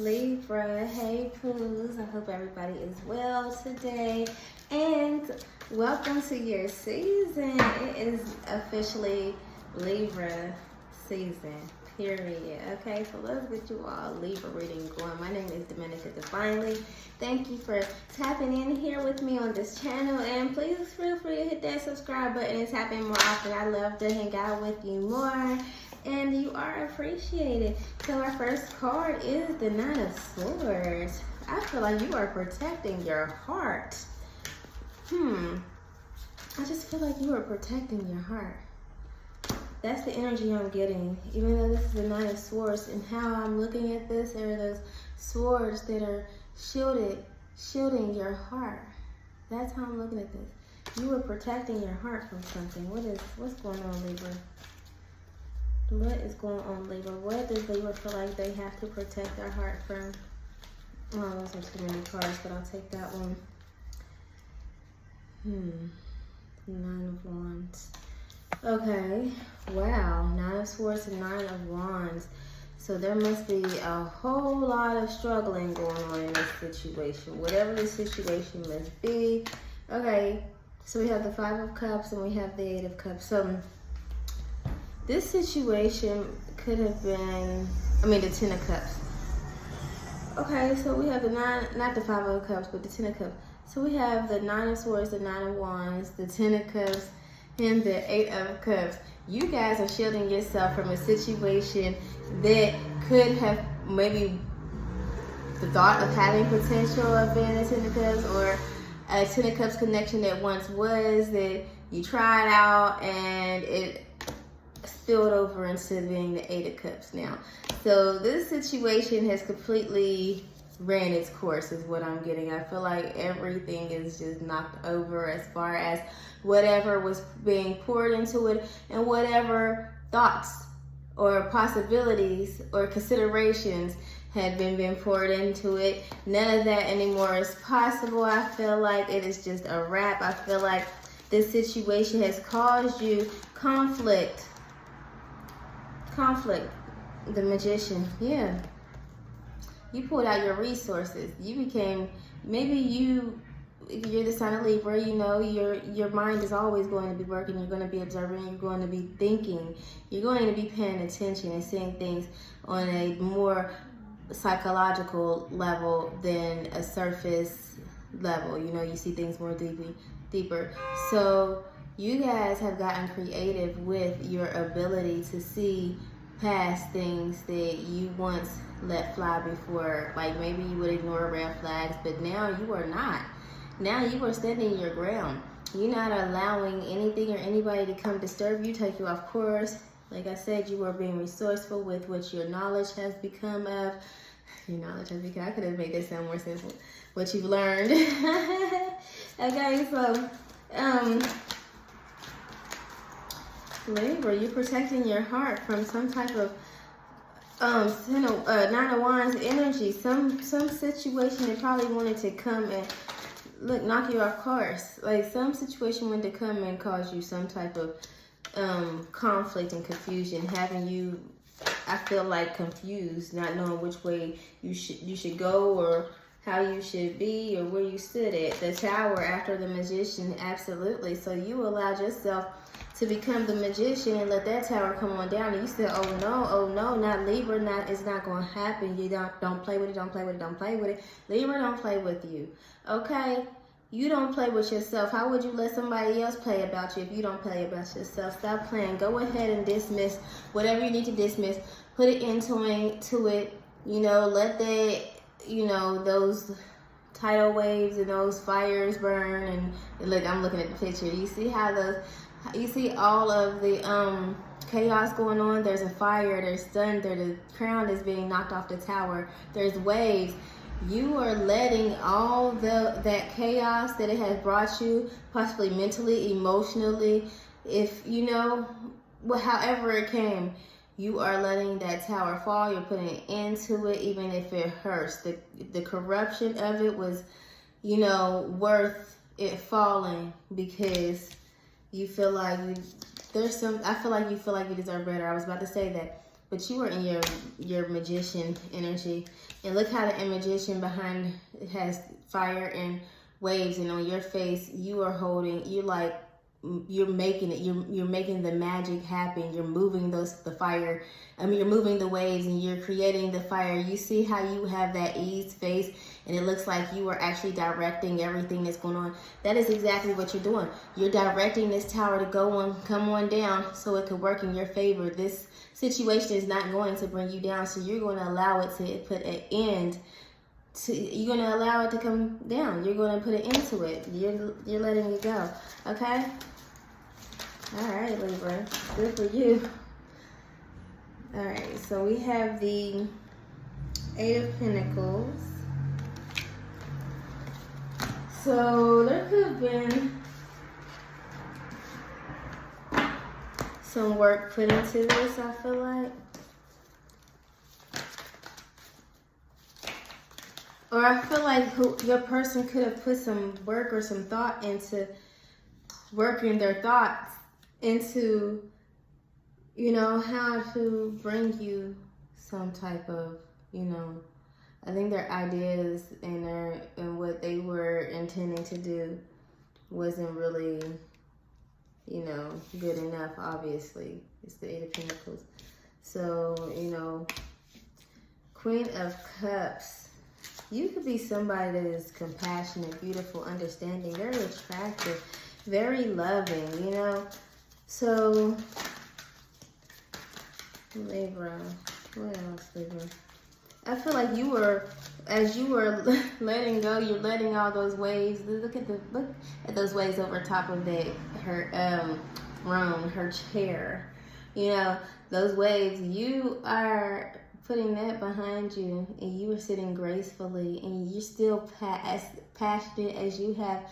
Libra, hey Poos, I hope everybody is well today and welcome to your season. It is officially Libra season, period. Okay, so let's get you all Libra reading going. My name is Dominica Divinely. Thank you for tapping in here with me on this channel, and please feel free to hit that subscribe button and tap in more often. I love to hang out with you more, and you are appreciated. So our first card is the Nine of Swords. I feel like you are protecting your heart. I just feel like you are protecting your heart. That's the energy I'm getting. Even though this is the Nine of Swords, and how I'm looking at this, there are those swords that are shielding your heart. That's how I'm looking at this. You are protecting your heart from something. What's going on, Libra? What is going on, Libra? What does Libra feel like they have to protect their heart from? Oh, those are too many cards, but I'll take that one. Nine of Wands. Okay. Wow. Nine of Swords and Nine of Wands. So there must be a whole lot of struggling going on in this situation. Whatever the situation must be. Okay. So we have the Five of Cups and we have the Eight of Cups. So this situation could have been, the Ten of Cups. Okay, so we have the nine, not the Five of Cups, but the Ten of Cups. So we have the Nine of Swords, the Nine of Wands, the Ten of Cups, and the Eight of Cups. You guys are shielding yourself from a situation that could have maybe the thought of having potential of being a Ten of Cups, or a Ten of Cups connection that once was, that you tried out and it spilled over into being the Eight of Cups now. So this situation has completely ran its course is what I'm getting. I feel like everything is just knocked over as far as whatever was being poured into it, and whatever thoughts or possibilities or considerations had been poured into it. None of that anymore is possible. I feel like it is just a wrap. I feel like this situation has caused you conflict. The Magician, yeah. You pulled out your resources. You became, if you're the sign of Libra, you know, your mind is always going to be working. You're going to be observing. You're going to be thinking. You're going to be paying attention and seeing things on a more psychological level than a surface level. You know, you see things more deeper. So you guys have gotten creative with your ability to see past things that you once let fly before. Like maybe you would ignore red flags, but now you are not. Now you are standing your ground. You're not allowing anything or anybody to come disturb you, take you off course. Like I said, you are being resourceful with what your knowledge has become of. Your knowledge has become, I could have made this sound more simple. What you've learned. Okay, so Libra, you're protecting your heart from some type of Nine of Wands energy. Some situation that probably wanted to come and knock you off course. Like some situation wanted to come and cause you some type of conflict and confusion, having you, I feel like, confused, not knowing which way you should go, or how you should be, or where you stood at. The Tower after the Magician, absolutely. So you allowed yourself to become the Magician and let that tower come on down, and you said, oh no, not Libra, it's not going to happen. You don't play with it, don't play with it. Libra don't play with you, okay? You don't play with yourself. How would you let somebody else play about you if you don't play about yourself? Stop playing. Go ahead and dismiss whatever you need to dismiss. Put it into it, you know, let that, you know, those tidal waves and those fires burn. And look, I'm looking at the picture. You see how you see all of the chaos going on. There's a fire, there's thunder, the crown is being knocked off the tower, there's waves. You are letting all that chaos that it has brought you, possibly mentally, emotionally, if you know, however it came, you are letting that tower fall. You're putting an end to it, even if it hurts. The corruption of it was, you know, worth it falling, because you feel like I feel like you feel like you deserve better. I was about to say that. but you are in your magician energy. And look how the magician behind it has fire and waves, and on your face you are holding, you're making it, you're making the magic happen. You're moving the fire. You're moving the waves and you're creating the fire. You see how you have that ease face, and it looks like you are actually directing everything that's going on. That is exactly what you're doing. You're directing this tower to come on down so it could work in your favor. This situation is not going to bring you down, so you're going to allow it to put an end to, you're going to allow it to come down. You're going to put an end to it. You're letting it go. Okay? All right, Libra. Good for you. All right, so we have the Eight of Pentacles. So there could have been some work put into this, I feel like. Or I feel like your person could have put some work or some thought into working their thoughts into, you know, how to bring you some type of, you know, I think their ideas and what they were intending to do wasn't really, you know, good enough, obviously. It's the Eight of Pentacles. So, you know, Queen of Cups. You could be somebody that is compassionate, beautiful, understanding, very attractive, very loving, you know. So, Libra, what else, Libra? I feel like you were, as you were letting go, you're letting all those waves. Look at those waves over top of her throne, her chair. You know, those waves. You are putting that behind you, and you are sitting gracefully, and you're still as passionate as you have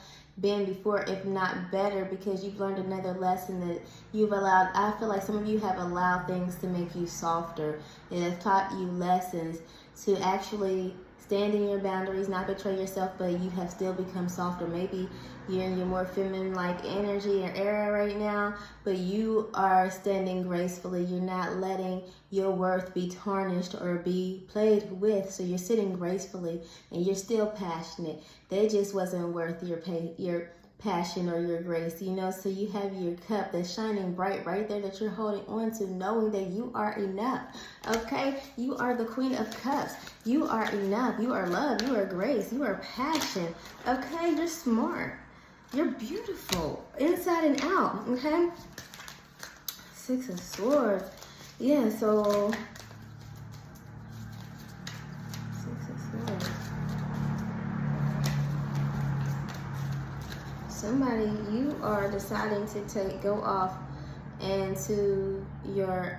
been before, if not better, because you've learned another lesson that you've allowed. I feel like some of you have allowed things to make you softer. It has taught you lessons to actually stand in your boundaries, not betray yourself, but you have still become softer. Maybe you're in your more feminine-like energy or era right now, but you are standing gracefully. You're not letting your worth be tarnished or be played with. So you're sitting gracefully, and you're still passionate. They just wasn't worth your passion or your grace, you know. So you have your cup that's shining bright right there that you're holding on to, knowing that you are enough. Okay, you are the Queen of Cups. You are enough. You are love. You are grace. You are passion. Okay, you're smart. You're beautiful inside and out. Okay, Six of Swords. Yeah, so Six of Swords. Somebody, you are deciding to go off into you're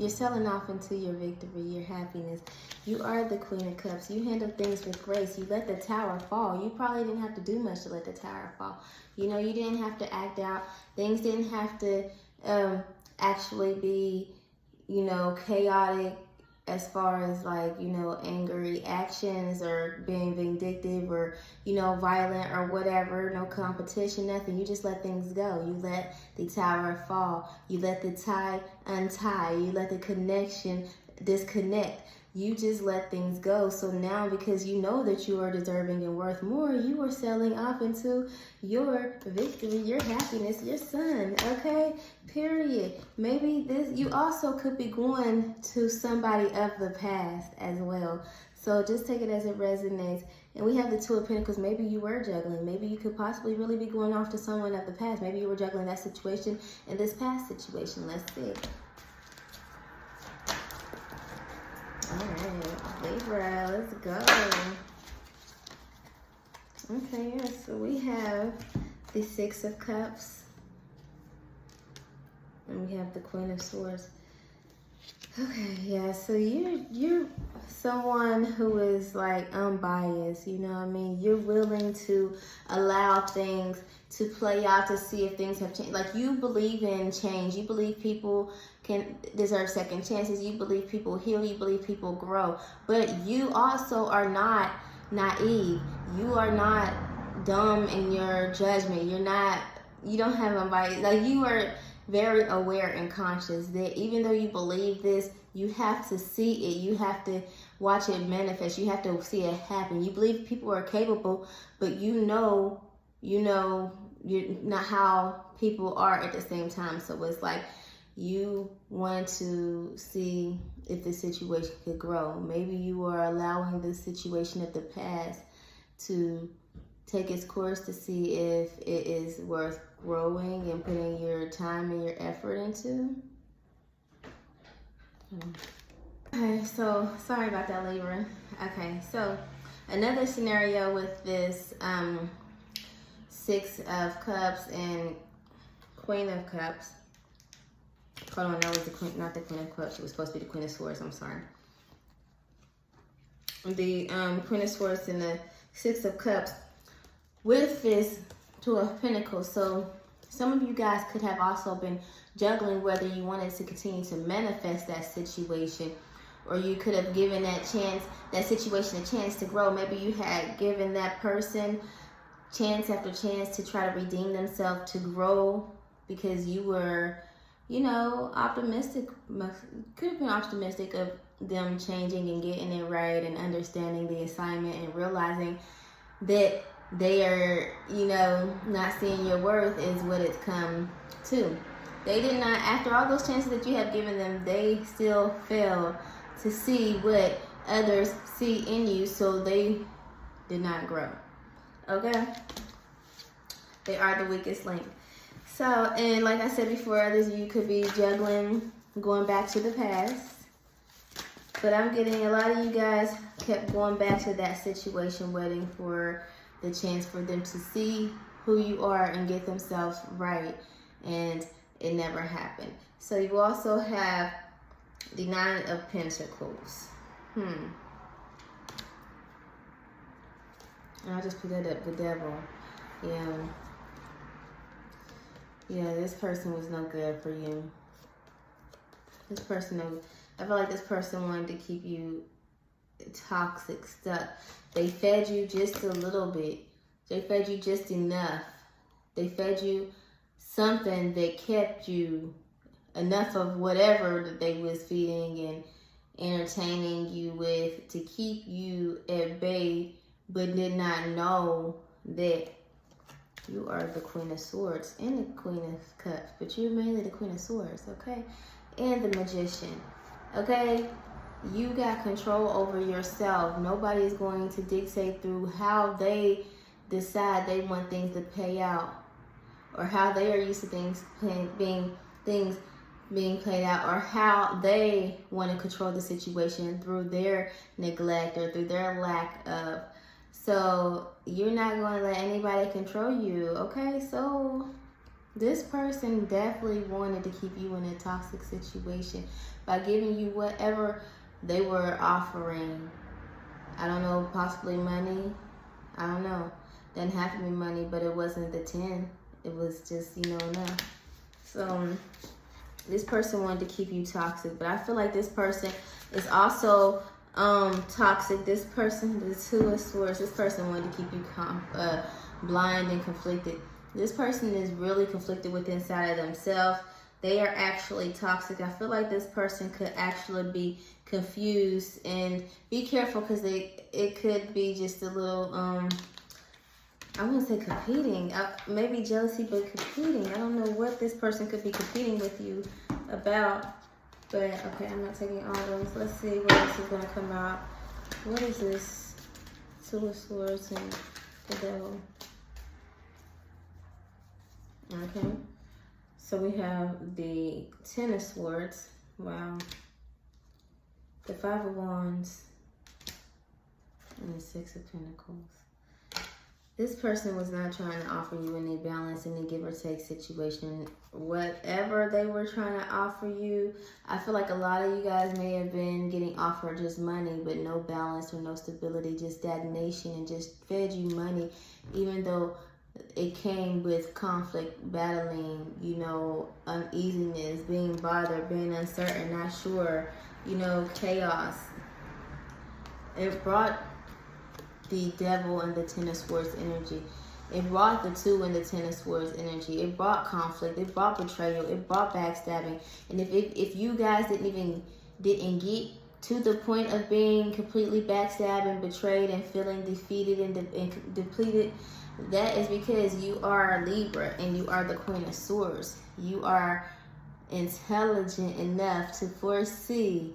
selling off into your victory, your happiness. You are the Queen of Cups. You handle things with grace. You let the tower fall. You probably didn't have to do much to let the tower fall. You know, you didn't have to act out. Things didn't have to actually be, you know, chaotic as far as, like, you know, angry actions or being vindictive or, you know, violent or whatever. No competition, nothing. You just let things go. You let the tower fall. You let the tie untie. You let the connection disconnect. You just let things go. So now, because you know that you are deserving and worth more, you are selling off into your victory, your happiness, your sun. Okay, period. Maybe you also could be going to somebody of the past as well. So just take it as it resonates. And we have the Two of Pentacles. Maybe you were juggling. Maybe you could possibly really be going off to someone of the past. Maybe you were juggling that situation and this past situation. Let's see. All right, Libra, let's go. Okay, yeah, so we have the Six of Cups. And we have the Queen of Swords. Okay, yeah, so you're someone who is, like, unbiased, you know what I mean? You're willing to allow things to play out to see if things have changed. Like, you believe in change. You believe people can deserve second chances. You believe people heal. You believe people grow. But you also are not naive. You are not dumb in your judgment. You don't have unbiased. Like, you are very aware and conscious that even though you believe this, you have to see it. You have to watch it manifest. You have to see it happen. You believe people are capable, but you know you're not how people are at the same time. So it's like you want to see if the situation could grow. Maybe you are allowing the situation of the past to take its course to see if it is worth growing and putting your time and your effort into. Okay, so sorry about that, Libra. Okay, so another scenario with this Six of Cups and Queen of Cups. Hold on, that was the Queen, not the Queen of Cups. It was supposed to be the Queen of Swords. I'm sorry. The Queen of Swords and the Six of Cups with this Two of Pentacles. So some of you guys could have also been juggling whether you wanted to continue to manifest that situation, or you could have given that situation a chance to grow. Maybe you had given that person chance after chance to try to redeem themselves, to grow, because you were, optimistic. Could have been optimistic of them changing and getting it right and understanding the assignment and realizing that they are, not seeing your worth is what it's come to. They did not, after all those chances that you have given them, they still failed to see what others see in you, so they did not grow. Okay? They are the weakest link. So, and like I said before, others of you could be juggling, going back to the past. But I'm getting a lot of you guys kept going back to that situation, waiting for the chance for them to see who you are and get themselves right. And it never happened. So you also have the Nine of Pentacles. And I just put that up, the Devil. Yeah, this person was no good for you. This person, I feel like this person wanted to keep you toxic, stuck. They fed you just a little bit. They fed you just enough. They fed you something that kept you enough of whatever that they was feeding and entertaining you with to keep you at bay, but did not know that you are the Queen of Swords and the Queen of Cups, but you're mainly the Queen of Swords, okay? And the Magician, okay? You got control over yourself. Nobody is going to dictate through how they decide they want things to pay out, or how they are used to things being played out, or how they want to control the situation through their neglect or through their lack of. So you're not going to let anybody control you, okay? So this person definitely wanted to keep you in a toxic situation by giving you whatever they were offering. I don't know, possibly money. I don't know. Didn't have to be money, but it wasn't the 10. It was just, enough. So this person wanted to keep you toxic, but I feel like this person is also toxic. This person, the Two of Swords, this person wanted to keep you blind and conflicted. This person is really conflicted with inside of themselves. They are actually toxic. I feel like this person could actually be confused, and be careful, because it could be just a little I wouldn't say competing, maybe jealousy, but competing. I don't know what this person could be competing with you about, but okay, I'm not taking all those. Let's see what else is going to come out. What is this? Two of Swords and the Devil. Okay, so we have the Ten of Swords. Wow. The Five of Wands and the Six of Pentacles. This person was not trying to offer you any balance in the give or take situation. Whatever they were trying to offer you, I feel like a lot of you guys may have been getting offered just money, but no balance or no stability, just stagnation, and just fed you money, even though it came with conflict, battling, uneasiness, being bothered, being uncertain, not sure, chaos. It brought the Devil and the Ten of Swords energy. It brought the 2 and the 10 of Swords energy. It brought conflict. It brought betrayal. It brought backstabbing. And if you guys didn't get to the point of being completely backstabbed and betrayed and feeling defeated and depleted, that is because you are Libra and you are the Queen of Swords. You are intelligent enough to foresee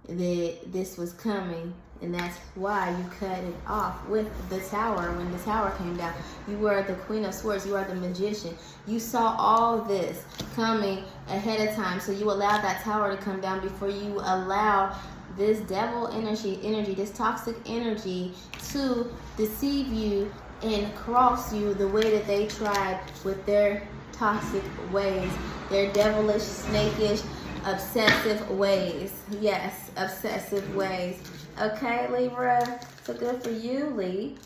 that this was coming, and that's why you cut it off with the Tower. When the Tower came down, you were the Queen of Swords. You are the magician. You saw all this coming ahead of time, so you allowed that Tower to come down before you allow this devil energy, this toxic energy to deceive you and cross you the way that they tried with their toxic ways, their devilish, snakish, obsessive ways. Yes, obsessive ways. Okay, Libra. So good for you,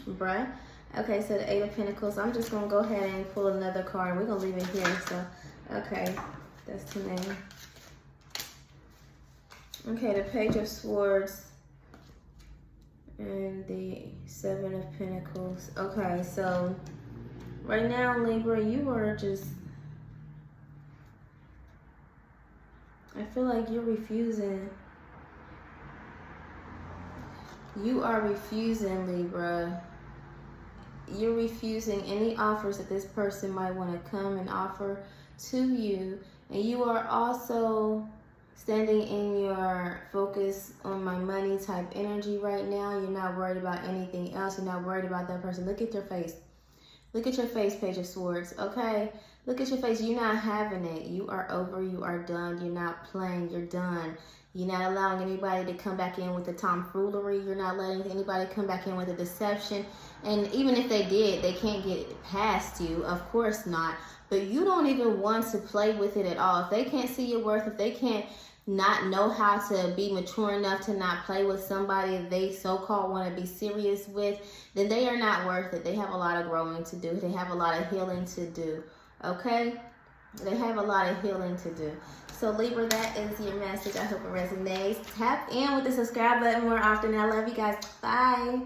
Libra. Okay, so the 8 of Pentacles. I'm just going to go ahead and pull another card. We're going to leave it here. So, okay. That's too many. Okay, the Page of Swords. And the 7 of Pentacles. Okay, so right now, Libra, you are just... I feel like you're refusing. You are refusing, Libra. You're refusing any offers that this person might want to come and offer to you. And you are also standing in your focus on my money type energy right now. You're not worried about anything else. You're not worried about that person. Look at your face. Look at your face, Page of Swords, okay? Look at your face. You're not having it. You are over. You are done. You're not playing. You're done. You're not allowing anybody to come back in with the tomfoolery. You're not letting anybody come back in with a deception. And even if they did, they can't get past you. Of course not. But you don't even want to play with it at all. If they can't see your worth, if they can't not know how to be mature enough to not play with somebody they so-called want to be serious with, then they are not worth it. They have a lot of growing to do. They have a lot of healing to do. Okay? They have a lot of healing to do. So Libra, that is your message. I hope it resonates. Tap in with the subscribe button more often. I love you guys. Bye.